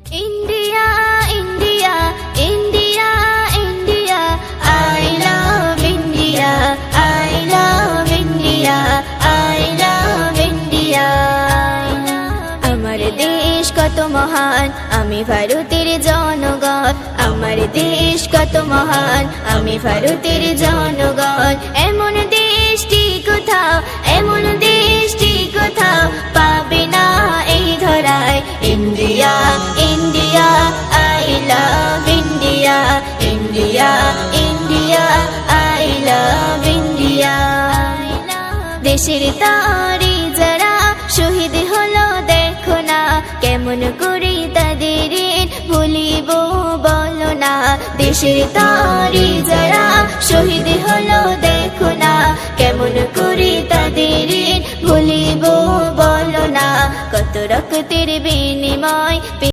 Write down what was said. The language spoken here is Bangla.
India, India, India, India, I love India, I love India, I love India. আমার দেশ কত মহান, আমি ভারতের জনগণ। আমার দেশ কত মহান, আমি ভারতের জনগণ। এমন দেশটি কোথাও, এমন দেশটি কোথাও পাবে না এই ধরায়। India, India, I love India, India, India, I love India. দেশের তরে যারা শহীদ হলো দেখো না, কেমন করে তাদের ভুলিব বলো না। দেশের তরে যারা শহীদ হলো দেখো না, কেমন করে তাদের ভুলিব বলো না। কত রক্তের বিনিময়